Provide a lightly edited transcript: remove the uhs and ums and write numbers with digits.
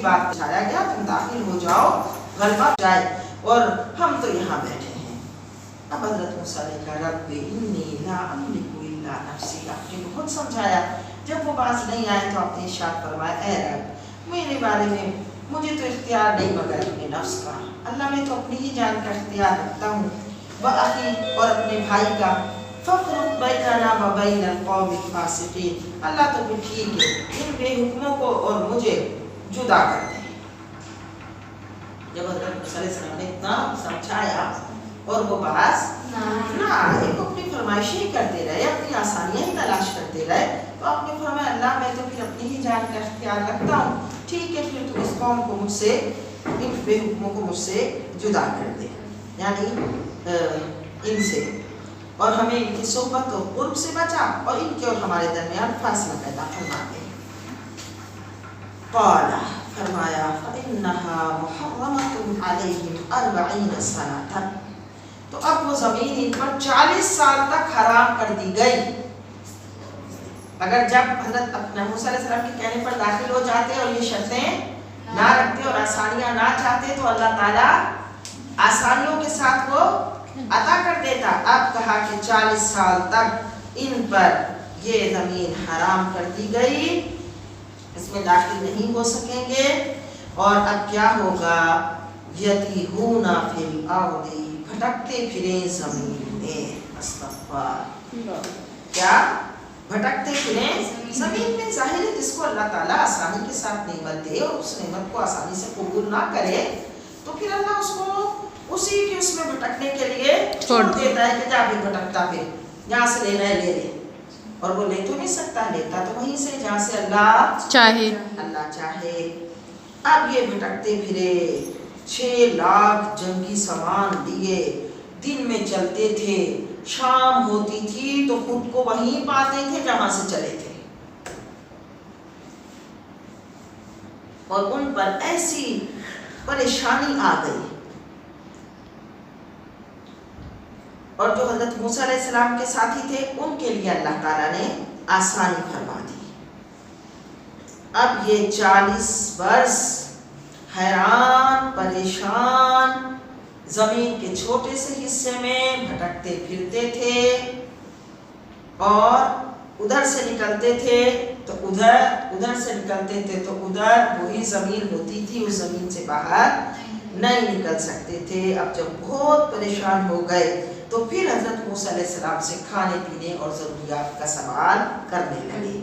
बात बताया गया, तुम दाखिल हो जाओ, गलबा जाए और हम तो यहाँ बैठे हैं। अब हज़रत मूसा ने कहा रब्बी इन्नी ला अमलिकु इल्ला नफ्सी, आपने बहुत समझाया। जब वो बात नहीं आए तो आपने इरशाद फरमाया, ऐ रब मेरे बारे में मुझे तो इख्तियार नहीं मगर अपने नफ्स का, अल्लाह मैं तो अपनी ही जान का इख्तियार रखता हूँ, व अखी और अपने भाई का, फ़फ़रुक़ बैनना व बैनल क़ौमिल फ़ासिक़ीन, अल्लाह तो भी ठीक है, इन बेहुक्मों को और मुझे जुदा कर दे। जब हज़रत मूसा अलैहिस्सलाम ने इतना समझाया और वो बात ना आए, वो अपनी फरमाइशें करते रहे, अपनी आसानियाँ ही तलाश करते रहे, तो आपने फरमाया अल्लाह मैं तो फिर अपनी ही जान का इख्तियार रखता हूँ, ठीक है फिर तो इस कौम को मुझसे, इन बेहुक्मों को मुझसे जुदा कर दे, यानी इनसे, और हमें इनकी सोहबत और कुर्ब से बचा और इनके और हमारे दरमियान फासला पैदा फरमा दे। क़ाला फरमाया फ़इन्नहा मुहर्रमतुन अलैहिम अर्बईन सनतन, तो अब वो ज़मीन इन पर 40 साल तक हराम कर दी गई। अगर जब हज़रत मूसा अलैहिस्सलाम के कहने पर दाखिल हो जाते और ये शर्तें ना रखते और आसानियाँ ना चाहते तो अल्लाह ताला आसानियों के साथ वो अता कर देता। अब कहा कि 40 साल तक इन पर ये ज़मीन हराम कर दी गई, इसमें दाखिल नहीं हो सकेंगे। और अब क्या होगा, यतीहूना फिल अर्दी, भटकते फिरे ज़मीन में, अस्तग़फिरुल्लाह, क्या भटकते फिरे ज़मीन में। ज़ाहिर है जिसको अल्लाह ताला आसानी के साथ नेमत दे और उस नेमत को आसानी से कबूल ना करे तो फिर अल्लाह उसको उसी के उसमें भटकने के लिए छोड़ देता है कि जा भी भटकता, फिर यहाँ से लेना है ले ले, और वो ले तो नहीं सकता, लेता तो वहीं से जहाँ से अल्लाह चाहे। अब ये भटकते फिरे, 6 लाख जंगी सामान लिए, दिन में चलते थे, शाम होती थी तो खुद को वहीं पाते थे जहां से चले थे, और उन पर ऐसी परेशानी आ गई। और जो हज़रत मूसा अलैहिस्सलाम के साथी थे उनके लिए अल्लाह ताला ने आसानी फरमा दी। अब ये 40 वर्ष हैरान परेशान जमीन के छोटे से हिस्से में भटकते फिरते थे, और उधर से निकलते थे तो उधर से निकलते थे तो उधर वही जमीन होती थी, उस जमीन से बाहर नहीं निकल सकते थे। अब जब बहुत परेशान हो गए तो फिर हज़रत मूसा अलैहिस्सलाम से खाने पीने और ज़रूरियात का सवाल करने लगे।